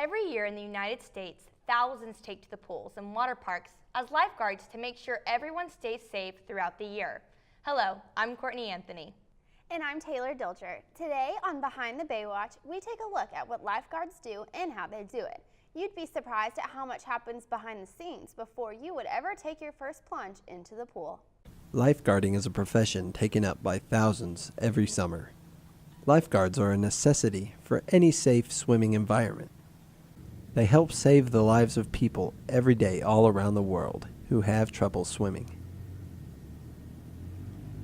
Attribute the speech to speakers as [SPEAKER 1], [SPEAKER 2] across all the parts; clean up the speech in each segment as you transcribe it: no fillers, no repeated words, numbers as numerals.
[SPEAKER 1] Every year in the United States, thousands take to the pools and water parks as lifeguards to make sure everyone stays safe throughout the year. Hello, I'm Courtney Anthony.
[SPEAKER 2] And I'm Taylor Dilcher. Today on Behind the Baywatch, we take a look at what lifeguards do and how they do it. You'd be surprised at how much happens behind the scenes before you would ever take your first plunge into the pool.
[SPEAKER 3] Lifeguarding is a profession taken up by thousands every summer. Lifeguards are a necessity for any safe swimming environment. They help save the lives of people every day all around the world who have trouble swimming.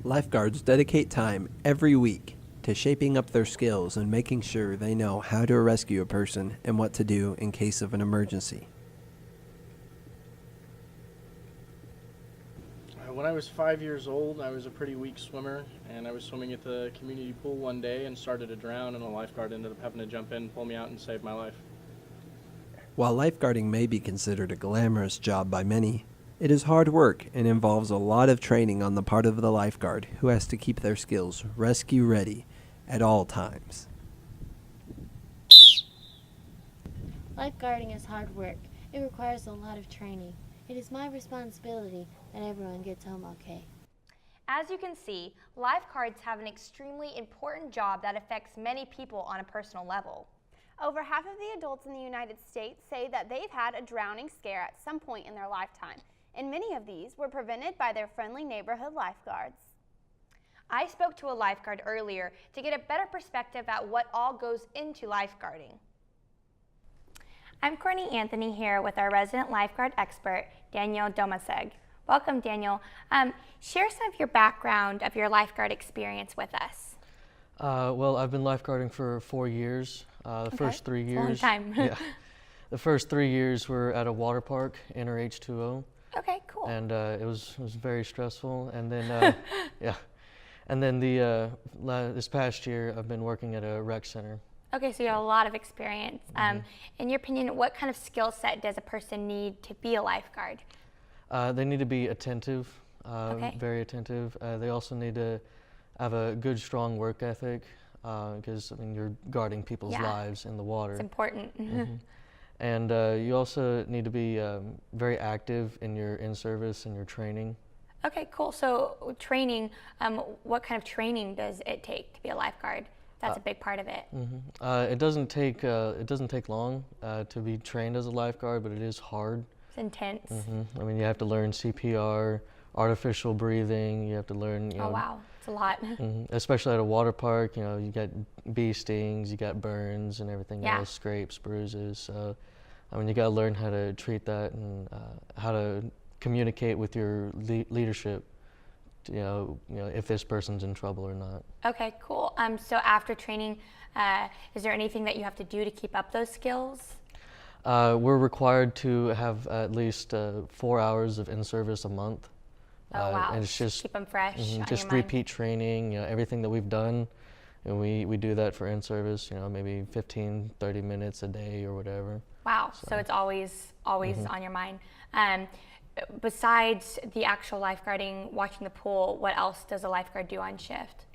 [SPEAKER 3] Lifeguards dedicate time every week to shaping up their skills and making sure they know how to rescue a person and what to do in case of an emergency.
[SPEAKER 4] When I was 5 years old, I was a pretty weak swimmer, and I was swimming at the community pool one day and started to drown, and a lifeguard ended up having to jump in, pull me out, and save my life.
[SPEAKER 3] While lifeguarding may be considered a glamorous job by many, it is hard work and involves a lot of training on the part of the lifeguard who has to keep their skills rescue ready at all times.
[SPEAKER 5] Lifeguarding is hard work. It requires a lot of training. It is my responsibility that everyone gets home okay.
[SPEAKER 1] As you can see, lifeguards have an extremely important job that affects many people on a personal level.
[SPEAKER 2] Over half of the adults in the United States say that they've had a drowning scare at some point in their lifetime, and many of these were prevented by their friendly neighborhood lifeguards.
[SPEAKER 1] I spoke to a lifeguard earlier to get a better perspective at what all goes into lifeguarding. I'm Courtney Anthony here with our resident lifeguard expert, Daniel Domaseg. Welcome, Daniel. Share some of your background of your lifeguard experience with us.
[SPEAKER 6] Well, I've been lifeguarding for 4 years. The first 3 years.
[SPEAKER 1] Long time.
[SPEAKER 6] Yeah. The first 3 years were at a water park, Inner H2O.
[SPEAKER 1] Okay, cool.
[SPEAKER 6] And it was very stressful. And then, yeah. And then this past year, I've been working at a rec center.
[SPEAKER 1] Okay, so you have a lot of experience. In your opinion, what kind of skill set does a person need to be a lifeguard?
[SPEAKER 6] They need to be attentive,
[SPEAKER 1] Okay.
[SPEAKER 6] very attentive. They also need to have a good, strong work ethic because you're guarding people's lives in the water.
[SPEAKER 1] It's important.
[SPEAKER 6] And you also need to be very active in your in-service and your training.
[SPEAKER 1] Okay, cool. So training, what kind of training does it take to be a lifeguard? That's a big part of it.
[SPEAKER 6] It doesn't take long to be trained as a lifeguard, but it is hard.
[SPEAKER 1] It's intense.
[SPEAKER 6] I mean, you have to learn CPR, artificial breathing. You have to learn.
[SPEAKER 1] Oh wow, it's a lot.
[SPEAKER 6] Especially at a water park, you got bee stings, you got burns, and everything else, scrapes, bruises. So, I mean, you got to learn how to treat that and how to communicate with your leadership. If this person's in trouble or not. Okay,
[SPEAKER 1] cool. So after training, is there anything that you have to do to keep up those skills?
[SPEAKER 6] We're required to have at least 4 hours of in-service a month.
[SPEAKER 1] Oh wow,
[SPEAKER 6] and it's just
[SPEAKER 1] keep them fresh on
[SPEAKER 6] just
[SPEAKER 1] your mind.
[SPEAKER 6] repeat training, everything that we've done, and we do that for in-service, maybe 15, 30 minutes a day or whatever.
[SPEAKER 1] Wow, so it's always on your mind. Besides the actual lifeguarding, watching the pool, what else does a lifeguard do on shift?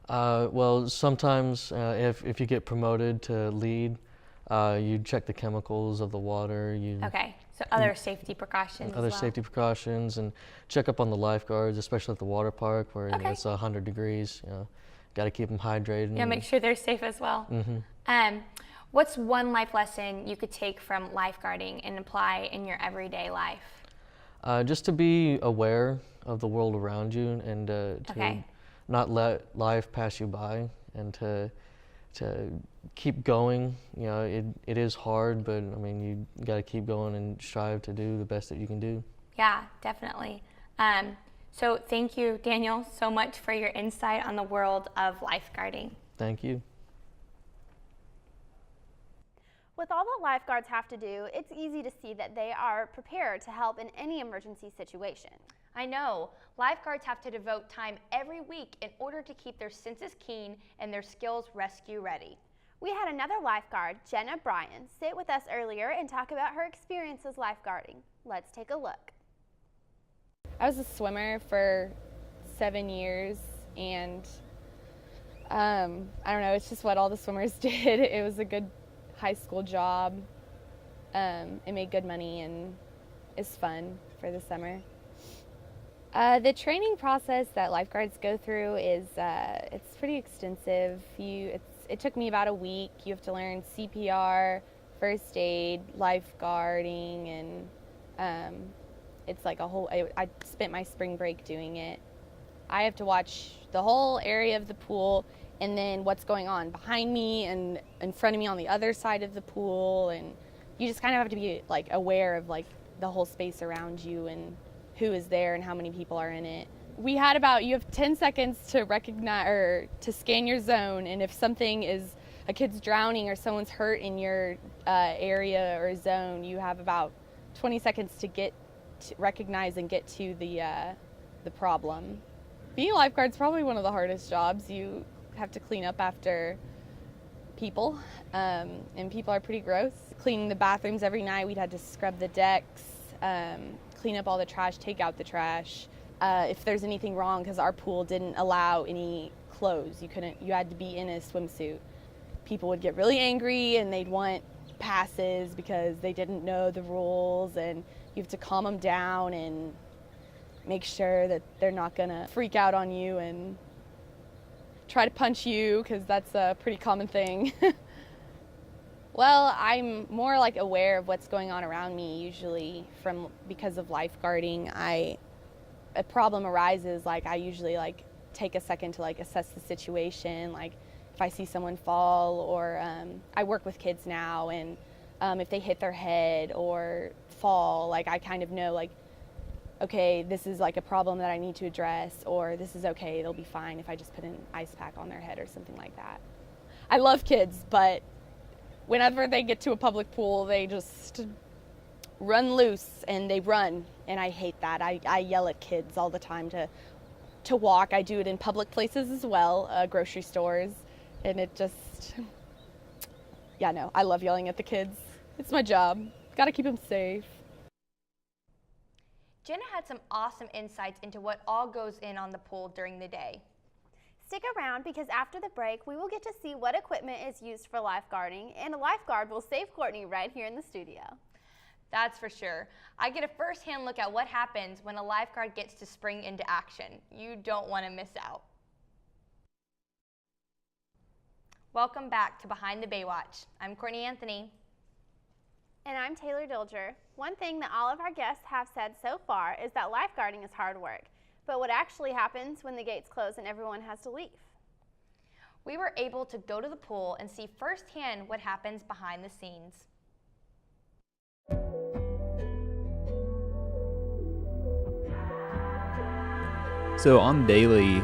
[SPEAKER 6] Well, sometimes if you get promoted to lead, you check the chemicals of the water.
[SPEAKER 1] Okay, so other safety precautions
[SPEAKER 6] Other
[SPEAKER 1] as well.
[SPEAKER 6] safety precautions, and check up on the lifeguards, especially at the water park where it's 100 degrees. Got to keep them hydrated.
[SPEAKER 1] Yeah, make sure they're safe as well. What's one life lesson you could take from lifeguarding and apply in your everyday life?
[SPEAKER 6] Just to be aware of the world around you and to not let life pass you by, and to keep going. It is hard, but I mean, you got to keep going and strive to do the best that you can do.
[SPEAKER 1] Yeah, definitely. So thank you, Daniel, so much for your insight on the world of lifeguarding.
[SPEAKER 6] Thank you.
[SPEAKER 2] With all that lifeguards have to do, it's easy to see that they are prepared to help in any emergency situation.
[SPEAKER 1] I know. Lifeguards have to devote time every week in order to keep their senses keen and their skills rescue ready.
[SPEAKER 2] We had another lifeguard, Jenna Bryan, sit with us earlier and talk about her experiences lifeguarding. Let's take a look.
[SPEAKER 7] I was a swimmer for 7 years, and I don't know, it's just what all the swimmers did. It was a good high school job. It made good money and is fun for the summer. The training process that lifeguards go through is it's pretty extensive. It took me about a week. You have to learn CPR, first aid, lifeguarding, and it's like a whole. I spent my spring break doing it. I have to watch the whole area of the pool and then what's going on behind me and in front of me on the other side of the pool, and you just kind of have to be like aware of like the whole space around you and who is there and how many people are in it. You have 10 seconds to recognize or to scan your zone, and if something is, a kid's drowning or someone's hurt in your area or zone, you have about 20 seconds to recognize and get to the problem. Being a lifeguard is probably one of the hardest jobs. You have to clean up after people, and people are pretty gross. Cleaning the bathrooms every night, we'd had to scrub the decks, clean up all the trash, take out the trash. If there's anything wrong, because our pool didn't allow any clothes, you had to be in a swimsuit. People would get really angry and they'd want passes because they didn't know the rules, and you have to calm them down and make sure that they're not gonna freak out on you and try to punch you, because that's a pretty common thing. Well, I'm more like aware of what's going on around me usually because of lifeguarding. A problem arises, like I usually like take a second to like assess the situation, like if I see someone fall, or I work with kids now, and if they hit their head or fall, like I kind of know like, okay, this is like a problem that I need to address, or this is okay, they'll be fine if I just put an ice pack on their head or something like that. I love kids, but whenever they get to a public pool, they just run loose and they run, and I hate that. I yell at kids all the time to walk. I do it in public places as well, grocery stores, and it just, yeah, no, I love yelling at the kids. It's my job. Gotta keep them safe.
[SPEAKER 1] Jenna had some awesome insights into what all goes on the pool during the day.
[SPEAKER 2] Stick around, because after the break, we will get to see what equipment is used for lifeguarding, and a lifeguard will save Courtney right here in the studio.
[SPEAKER 1] That's for sure. I get a first-hand look at what happens when a lifeguard gets to spring into action. You don't want to miss out. Welcome back to Behind the Baywatch. I'm Courtney Anthony.
[SPEAKER 2] And I'm Taylor Dilger. One thing that all of our guests have said so far is that lifeguarding is hard work. But what actually happens when the gates close and everyone has to leave?
[SPEAKER 1] We were able to go to the pool and see firsthand what happens behind the scenes.
[SPEAKER 8] So on daily,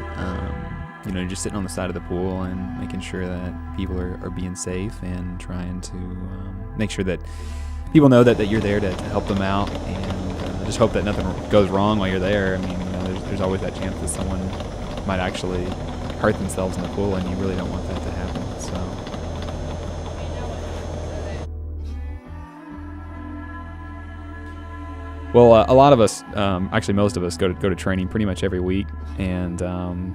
[SPEAKER 8] just sitting on the side of the pool and making sure that people are being safe, and trying to make sure that people know that you're there to help them out, and just hope that nothing goes wrong while you're there. I mean, there's always that chance that someone might actually hurt themselves in the pool, and you really don't want that to happen. So. Well, a lot of us, actually most of us, go to training pretty much every week, and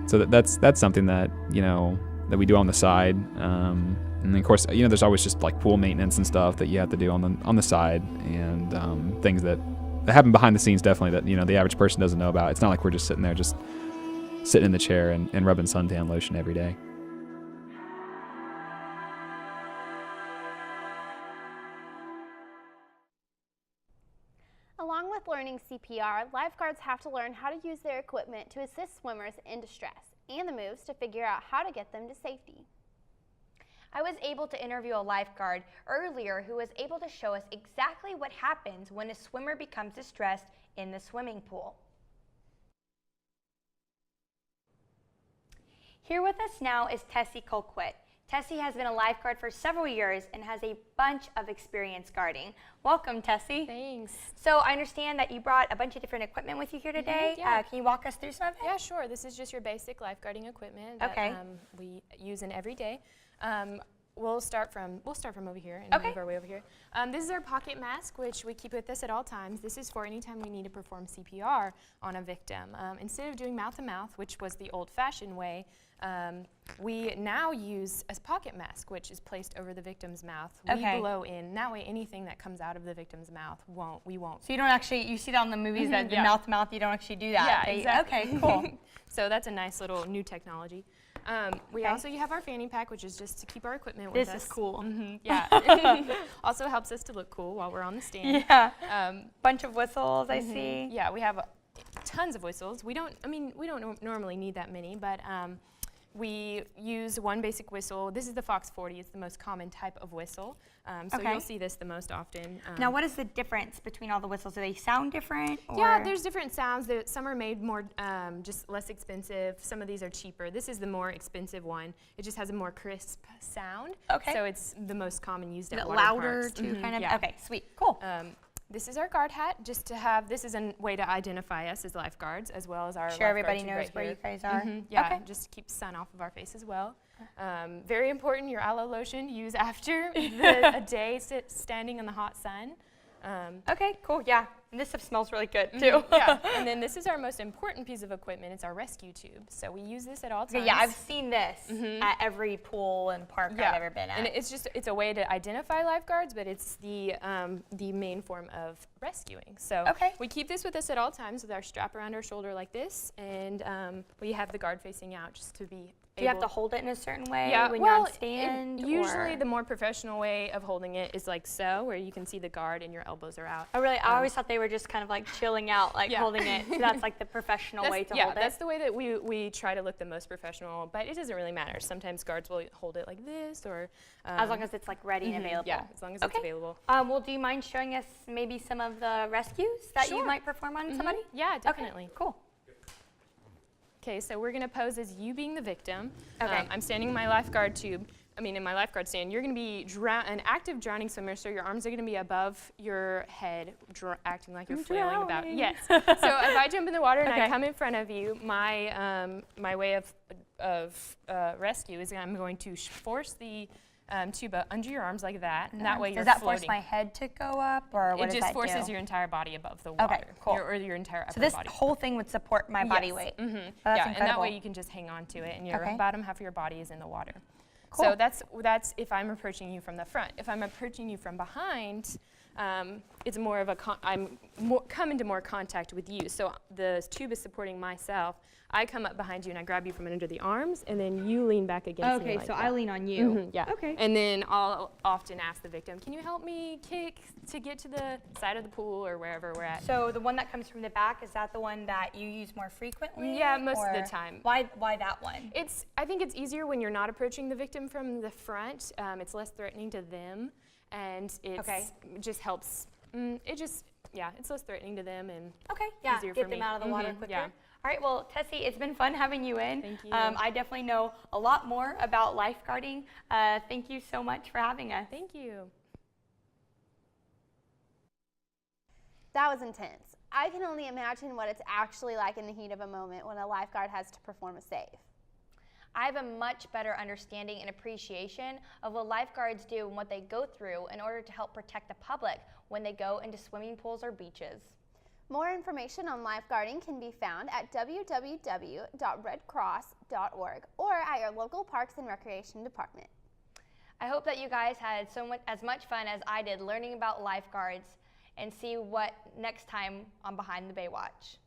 [SPEAKER 8] so that's something that that we do on the side, and then of course there's always just like pool maintenance and stuff that you have to do on the side, and things that happen behind the scenes, definitely, that the average person doesn't know about. It's not like we're just sitting there just sitting in the chair and rubbing suntan lotion every day.
[SPEAKER 2] Along with learning CPR, lifeguards have to learn how to use their equipment to assist swimmers in distress, and the moves to figure out how to get them to safety.
[SPEAKER 1] I was able to interview a lifeguard earlier who was able to show us exactly what happens when a swimmer becomes distressed in the swimming pool. Here with us now is Tessie Colquitt. Tessie has been a lifeguard for several years and has a bunch of experience guarding. Welcome, Tessie.
[SPEAKER 9] Thanks.
[SPEAKER 1] So I understand that you brought a bunch of different equipment with you here today.
[SPEAKER 9] Yeah.
[SPEAKER 1] Can you walk us through some of it?
[SPEAKER 9] Yeah, sure. This is just your basic lifeguarding equipment that we use in every day. we'll start from over here and
[SPEAKER 1] Okay.
[SPEAKER 9] move our way over here. This is our pocket mask, which we keep with us at all times. This is for any time we need to perform CPR on a victim. Instead of doing mouth-to-mouth, which was the old-fashioned way, we now use a pocket mask, which is placed over the victim's mouth.
[SPEAKER 1] Okay.
[SPEAKER 9] We blow in. That way, anything that comes out of the victim's mouth we won't.
[SPEAKER 1] So you don't actually, you see that on the movies that the
[SPEAKER 9] yeah.
[SPEAKER 1] mouth-to-mouth, you don't actually do that.
[SPEAKER 9] Yeah, exactly.
[SPEAKER 1] Okay, cool.
[SPEAKER 9] So that's a nice little new technology. We also have our fanny pack, which is just to keep our equipment with us.
[SPEAKER 1] This is cool.
[SPEAKER 9] Yeah. Also helps us to look cool while we're on the stand.
[SPEAKER 1] Yeah. Bunch of whistles, I see.
[SPEAKER 9] Yeah, we have tons of whistles. We don't normally need that many, but we use one basic whistle. This is the Fox 40. It's the most common type of whistle. So
[SPEAKER 1] Okay.
[SPEAKER 9] you'll see this the most often.
[SPEAKER 1] Now, what is the difference between all the whistles? Do they sound different?
[SPEAKER 9] Yeah,
[SPEAKER 1] or-
[SPEAKER 9] there's different sounds. Some are made more, just less expensive. Some of these are cheaper. This is the more expensive one. It just has a more crisp sound.
[SPEAKER 1] Okay.
[SPEAKER 9] So it's the most common used
[SPEAKER 1] Is
[SPEAKER 9] at
[SPEAKER 1] it
[SPEAKER 9] water
[SPEAKER 1] louder
[SPEAKER 9] parks.
[SPEAKER 1] too, kind of?
[SPEAKER 9] Yeah.
[SPEAKER 1] Okay, sweet, cool.
[SPEAKER 9] This is our guard hat, just to have, this is a way to identify us as lifeguards, as well as our
[SPEAKER 1] Sure,
[SPEAKER 9] lifeguard
[SPEAKER 1] everybody
[SPEAKER 9] tube
[SPEAKER 1] knows
[SPEAKER 9] right
[SPEAKER 1] where
[SPEAKER 9] here.
[SPEAKER 1] you guys are.
[SPEAKER 9] Yeah,
[SPEAKER 1] Okay.
[SPEAKER 9] just keep sun off of our face as well. Very important, your aloe lotion, use after a day standing in the hot sun.
[SPEAKER 1] Okay, cool, yeah. And this stuff smells really good too.
[SPEAKER 9] Yeah, and then this is our most important piece of equipment. It's our rescue tube. So we use this at all times.
[SPEAKER 1] Okay, yeah, I've seen this at every pool and park I've ever been at.
[SPEAKER 9] And it's a way to identify lifeguards, but it's the main form of rescuing. So
[SPEAKER 1] Okay.
[SPEAKER 9] we keep this with us at all times with our strap around our shoulder like this, and we have the guard facing out just to be
[SPEAKER 1] Do you have to hold it in a certain way when
[SPEAKER 9] well,
[SPEAKER 1] you're on stand?
[SPEAKER 9] usually
[SPEAKER 1] or?
[SPEAKER 9] the more professional way of holding it is like so, where you can see the guard and your elbows are out.
[SPEAKER 1] Oh, really? I always thought they were just kind of like chilling out, like
[SPEAKER 9] Yeah.
[SPEAKER 1] holding it. So that's like the professional way to hold it.
[SPEAKER 9] That's the way that we try to look the most professional, but it doesn't really matter. Sometimes guards will hold it like this, or
[SPEAKER 1] As long as it's like ready and available.
[SPEAKER 9] yeah, as long as it's available.
[SPEAKER 1] Well, do you mind showing us maybe some of the rescues that you
[SPEAKER 9] Sure.
[SPEAKER 1] might perform on somebody?
[SPEAKER 9] Yeah, definitely.
[SPEAKER 1] Okay, cool.
[SPEAKER 9] Okay, so we're gonna pose as you being the victim.
[SPEAKER 1] Okay.
[SPEAKER 9] I'm standing in my lifeguard tube. In my lifeguard stand. You're gonna be an active drowning swimmer, so your arms are gonna be above your head, acting like you're flailing about.
[SPEAKER 1] drowning.
[SPEAKER 9] Yes. So if I jump in the water and I
[SPEAKER 1] Okay.
[SPEAKER 9] come in front of you, my way of rescue is I'm going to force the tube under your arms like that, and that way you're
[SPEAKER 1] Does that
[SPEAKER 9] floating.
[SPEAKER 1] force my head to go up, or what
[SPEAKER 9] It
[SPEAKER 1] does
[SPEAKER 9] just
[SPEAKER 1] that
[SPEAKER 9] forces
[SPEAKER 1] do?
[SPEAKER 9] your entire body above the water.
[SPEAKER 1] cool.
[SPEAKER 9] Or your entire upper
[SPEAKER 1] So this
[SPEAKER 9] body.
[SPEAKER 1] whole thing would support my body
[SPEAKER 9] Yes.
[SPEAKER 1] weight.
[SPEAKER 9] Mm-hmm.
[SPEAKER 1] Oh, that's
[SPEAKER 9] yeah, and that
[SPEAKER 1] incredible.
[SPEAKER 9] way you can just hang on to it, and your
[SPEAKER 1] Okay.
[SPEAKER 9] bottom half of your body is in the water.
[SPEAKER 1] Cool.
[SPEAKER 9] So that's if I'm approaching you from the front. If I'm approaching you from behind, it's more of I'm come into more contact with you. So the tube is supporting myself. I come up behind you and I grab you from under the arms, and then you lean back against me.
[SPEAKER 1] Okay,
[SPEAKER 9] like
[SPEAKER 1] so
[SPEAKER 9] that.
[SPEAKER 1] I lean on you.
[SPEAKER 9] Mhm, yeah.
[SPEAKER 1] Okay.
[SPEAKER 9] And then I'll often ask the victim, "Can you help me kick to get to the side of the pool or wherever we're at?"
[SPEAKER 1] So the one that comes from the back, is that the one that you use more frequently?
[SPEAKER 9] Yeah, most of
[SPEAKER 1] or
[SPEAKER 9] the time.
[SPEAKER 1] Why that one?
[SPEAKER 9] I think it's easier when you're not approaching the victim from the front. It's less threatening to them, and it just helps. It's less threatening to them, and
[SPEAKER 1] Okay, yeah,
[SPEAKER 9] easier
[SPEAKER 1] get
[SPEAKER 9] for
[SPEAKER 1] them
[SPEAKER 9] me.
[SPEAKER 1] out of the water
[SPEAKER 9] Mhm,
[SPEAKER 1] quicker.
[SPEAKER 9] yeah.
[SPEAKER 1] All right, well, Tessie, it's been fun having you in.
[SPEAKER 9] Thank you.
[SPEAKER 1] I definitely know a lot more about lifeguarding. Thank you so much for having us.
[SPEAKER 9] Thank you.
[SPEAKER 2] That was intense. I can only imagine what it's actually like in the heat of a moment when a lifeguard has to perform a save.
[SPEAKER 1] I have a much better understanding and appreciation of what lifeguards do and what they go through in order to help protect the public when they go into swimming pools or beaches.
[SPEAKER 2] More information on lifeguarding can be found at www.redcross.org or at your local Parks and Recreation Department.
[SPEAKER 1] I hope that you guys had as much fun as I did learning about lifeguards, and see what next time on Behind the Baywatch.